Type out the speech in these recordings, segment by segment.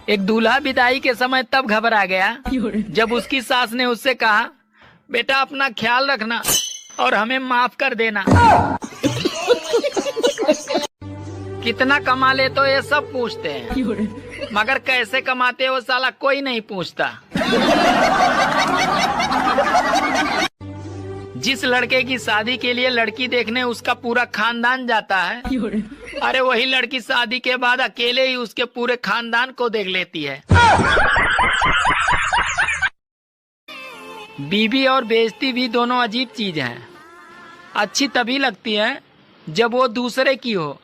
एक दूल्हा विदाई के समय तब घबरा गया जब उसकी सास ने उससे कहा, बेटा अपना ख्याल रखना और हमें माफ कर देना। कितना कमा ले तो ये सब पूछते हैं, मगर कैसे कमाते हो साला कोई नहीं पूछता। जिस लड़के की शादी के लिए लड़की देखने उसका पूरा खानदान जाता है, अरे वही लड़की शादी के बाद अकेले ही उसके पूरे खानदान को देख लेती है। बीवी और बेइज्जती भी दोनों अजीब चीज हैं। अच्छी तभी लगती है जब वो दूसरे की हो।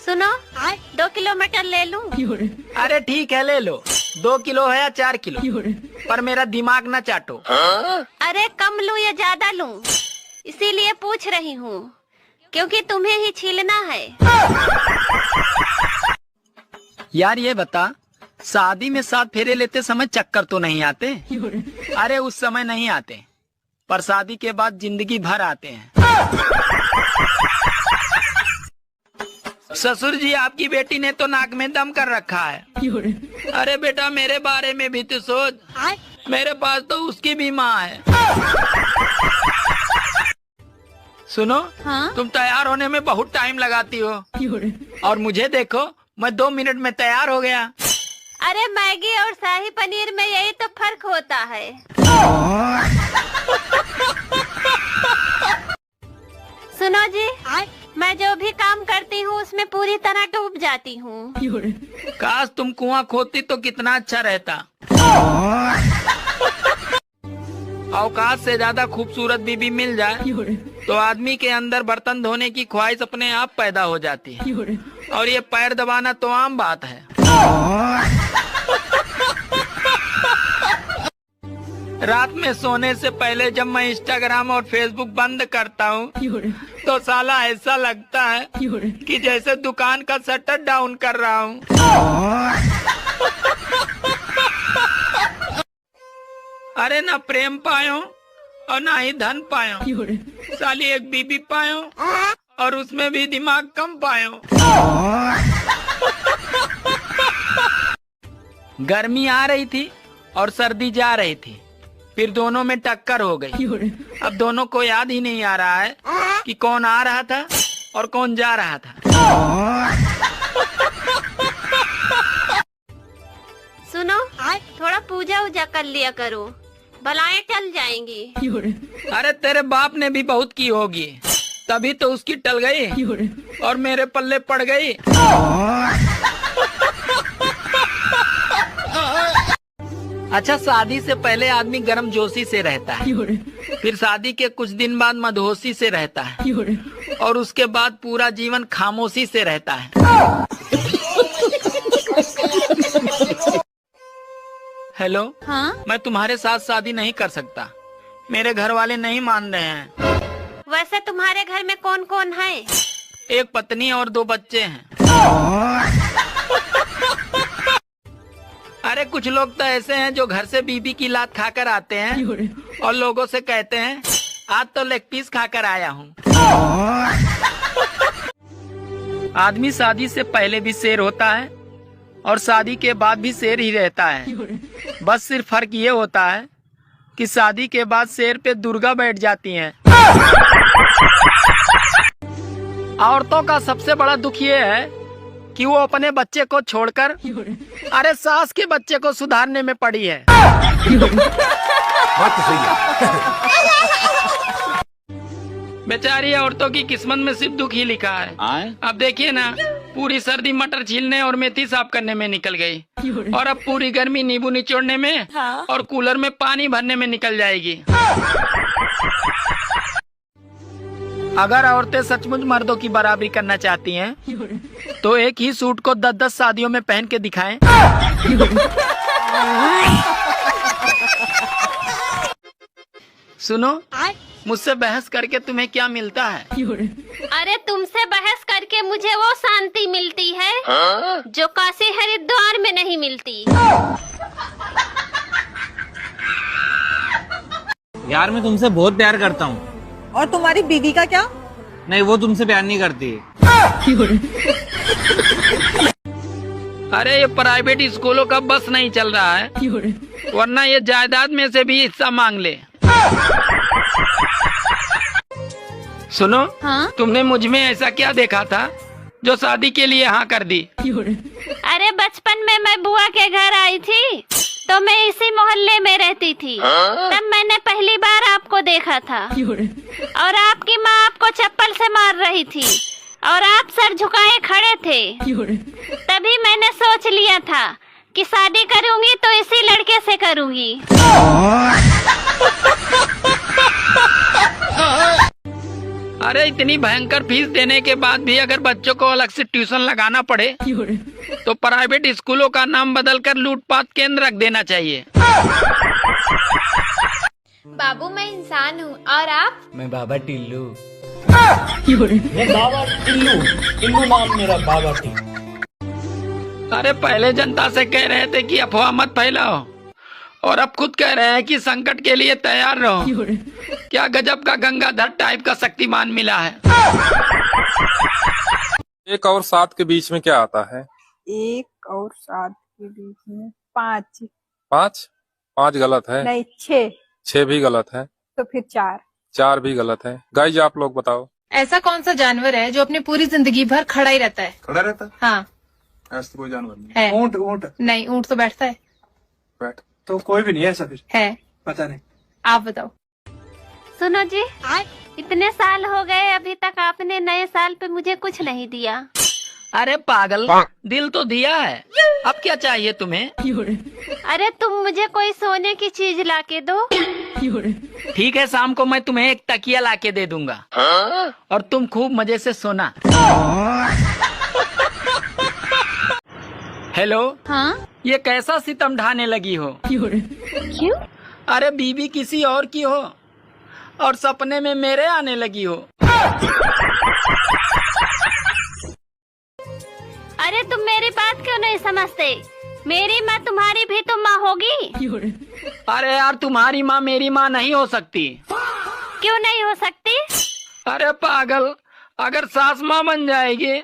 सुनो, 2 किलो मटन ले लूं? अरे ठीक है ले लो, 2 किलो है या 4 किलो, पर मेरा दिमाग न चाटो। अरे कम लूं या ज्यादा लूं, इसीलिए पूछ रही हूँ, क्योंकि तुम्हें ही छीलना है। यार ये बता, शादी में 7 फेरे लेते समय चक्कर तो नहीं आते? अरे उस समय नहीं आते, पर शादी के बाद जिंदगी भर आते हैं। ससुर जी आपकी बेटी ने तो नाक में दम कर रखा है। अरे बेटा मेरे बारे में भी तो सोच, मेरे पास तो उसकी भी माँ है। सुनो, हाँ? तुम तैयार होने में बहुत टाइम लगाती हो, और मुझे देखो मैं 2 मिनट में तैयार हो गया। अरे मैगी और शाही पनीर में यही तो फर्क होता है। सुनो जी, मैं जो भी काम करती हूँ उसमें पूरी तरह डूब जाती हूँ। काश तुम कुआं खोदती तो कितना अच्छा रहता। औकात से ज्यादा खूबसूरत बीबी मिल जाए तो आदमी के अंदर बर्तन धोने की ख्वाहिश अपने आप पैदा हो जाती है, और ये पैर दबाना तो आम बात है। रात में सोने से पहले जब मैं इंस्टाग्राम और फेसबुक बंद करता हूँ तो साला ऐसा लगता है कि जैसे दुकान का शटर डाउन कर रहा हूँ। अरे ना प्रेम पायो और ना ही धन पायो, साली एक बीबी पायो और उसमें भी दिमाग कम पायो। गर्मी आ रही थी और सर्दी जा रही थी, फिर दोनों में टक्कर हो गई। अब दोनों को याद ही नहीं आ रहा है कि कौन आ रहा था और कौन जा रहा था। सुनो, थोड़ा पूजा उजा कर लिया करो, बलाएं टल जाएंगी। अरे तेरे बाप ने भी बहुत की होगी, तभी तो उसकी टल गई और मेरे पल्ले पड़ गई। अच्छा, शादी से पहले आदमी गर्मजोशी से रहता है, फिर शादी के कुछ दिन बाद मदहोशी से रहता है, और उसके बाद पूरा जीवन खामोशी से रहता है। हेलो, हाँ? मैं तुम्हारे साथ शादी नहीं कर सकता, मेरे घर वाले नहीं मान रहे हैं। वैसे तुम्हारे घर में कौन कौन है? एक पत्नी और 2 बच्चे हैं। अरे कुछ लोग तो ऐसे हैं जो घर से बीबी की लात खाकर आते हैं और लोगों से कहते हैं आज तो लेग पीस खाकर आया हूँ। आदमी शादी से पहले भी शेर होता है और शादी के बाद भी शेर ही रहता है। बस सिर्फ फर्क ये होता है कि शादी के बाद शेर पे दुर्गा बैठ जाती हैं। औरतों का सबसे बड़ा दुख ये है कि वो अपने बच्चे को छोड़कर अरे सास के बच्चे को सुधारने में पड़ी है। बात तो सही है। बेचारी औरतों की किस्मत में सिर्फ दुख ही लिखा है। अब देखिए ना, पूरी सर्दी मटर छीलने और मेथी साफ करने में निकल गई, और अब पूरी गर्मी नींबू निचोड़ने में और कूलर में पानी भरने में निकल जाएगी। अगर औरतें सचमुच मर्दों की बराबरी करना चाहती हैं, तो एक ही सूट को 10-10 शादियों में पहन के दिखाएं। सुनो, मुझसे बहस करके तुम्हें क्या मिलता है? अरे तुमसे बहस करके मुझे वो शांति मिलती है जो काशी हरिद्वार में नहीं मिलती। यार मैं तुमसे बहुत प्यार करता हूँ। और तुम्हारी बीवी का क्या? नहीं, वो तुमसे प्यार नहीं करती। अरे ये प्राइवेट स्कूलों का बस नहीं चल रहा है, वरना ये जायदाद में से भी हिस्सा मांग ले। सुनो, हाँ? तुमने मुझ में ऐसा क्या देखा था जो शादी के लिए हाँ कर दी? अरे बचपन में मैं बुआ के घर आई थी, तो मैं इसी मोहल्ले में रहती थी। तब मैंने पहली बार आपको देखा था और आपकी माँ आपको चप्पल से मार रही थी और आप सर झुकाए खड़े थे। तभी मैंने सोच लिया था कि शादी करूंगी तो इसी लड़के से करूंगी। अरे इतनी भयंकर फीस देने के बाद भी अगर बच्चों को अलग से ट्यूशन लगाना पड़े तो प्राइवेट स्कूलों का नाम बदलकर लूटपाट केंद्र रख देना चाहिए। बाबू मैं इंसान हूँ और आप? मैं बाबा टिल्लू। टिल्लू नाम मेरा बाबा टिल्लू। अरे पहले जनता से कह रहे थे कि अफवाह मत फैलाओ और अब खुद कह रहे हैं कि संकट के लिए तैयार रहो। क्या गजब का गंगाधर टाइप का शक्तिमान मिला है। 1 और 7 के बीच में क्या आता है? 1 और 7 के बीच में 5। 5 गलत है। नहीं 6। 6 भी गलत है। तो फिर 4। 4 भी गलत है। गाइज आप लोग बताओ। ऐसा कौन सा जानवर है जो अपनी पूरी जिंदगी भर खड़ा ही रहता है? खड़ा रहता है? हाँ ऐसा तो कोई जानवर नहीं है। ऊंट। ऊंट नहीं, ऊँट तो बैठता है। बैठ तो कोई भी नहीं है ऐसा। फिर है, पता नहीं। आप बताओ। सुनो जी, इतने साल हो गए अभी तक आपने नए साल पे मुझे कुछ नहीं दिया। अरे पागल, दिल तो दिया है, अब क्या चाहिए तुम्हें? अरे तुम मुझे कोई सोने की चीज लाके दो। ठीक है, शाम को मैं तुम्हें एक तकिया लाके दे दूंगा और तुम खूब मजे से सोना। हेलो, हाँ? ये कैसा सितम ढाने लगी हो? क्यों? अरे बीवी किसी और की हो और सपने में मेरे आने लगी हो। अरे तुम मेरी बात क्यों नहीं समझते? मेरी माँ तुम्हारी भी तो माँ होगी। अरे यार, तुम्हारी माँ मेरी माँ नहीं हो सकती। क्यों नहीं हो सकती? अरे पागल, अगर सास माँ बन जाएगी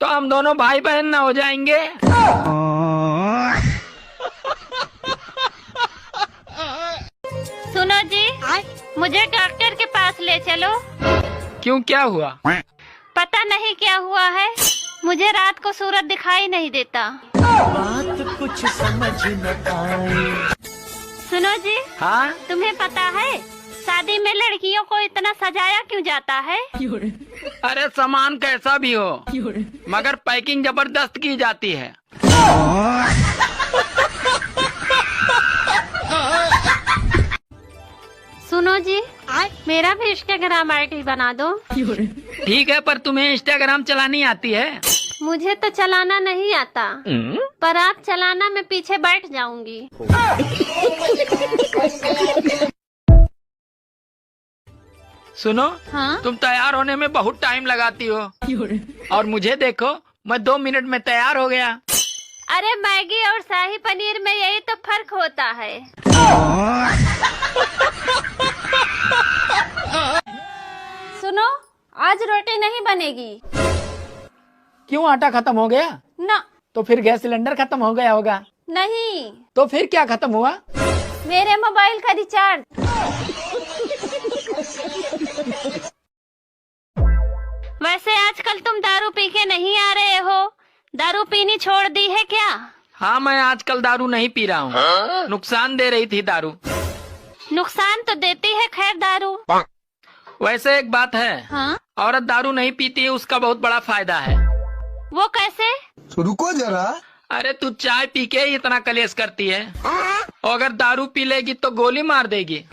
तो हम दोनों भाई बहन ना हो जाएंगे? सुनो जी, मुझे डॉक्टर के पास ले चलो। क्यों, क्या हुआ? पता नहीं क्या हुआ है, मुझे रात को सूरज दिखाई नहीं देता। बात कुछ समझ न आए। सुनो जी, हाँ? तुम्हें पता है शादी में लड़कियों को इतना सजाया क्यों जाता है? अरे सामान कैसा भी हो, मगर पैकिंग जबरदस्त की जाती है। सुनो जी, मेरा भी इंस्टाग्राम आईडी बना दो। ठीक है, पर तुम्हें इंस्टाग्राम चलानी आती है? मुझे तो चलाना नहीं आता, पर आप चलाना मैं पीछे बैठ जाऊंगी। सुनो, हाँ? तुम तैयार होने में बहुत टाइम लगाती हो और मुझे देखो, मैं 2 मिनट में तैयार हो गया। अरे मैगी और शाही पनीर में यही तो फर्क होता है। सुनो, आज रोटी नहीं बनेगी। क्यों, आटा खत्म हो गया? ना। तो फिर गैस सिलेंडर खत्म हो गया होगा। नहीं। तो फिर क्या खत्म हुआ? मेरे मोबाइल का रिचार्ज। वैसे आजकल तुम दारू पी के नहीं आ रहे हो, दारू पीनी छोड़ दी है क्या? हाँ, मैं आजकल दारू नहीं पी रहा हूँ। नुकसान दे रही थी दारू। नुकसान तो देती है खैर दारू। वैसे एक बात है, हाँ? औरत दारू नहीं पीती है, उसका बहुत बड़ा फायदा है। वो कैसे? रुको जरा। अरे तू चाय पी के ही इतना कलेश करती है, और अगर दारू पी लेगी तो गोली मार देगी।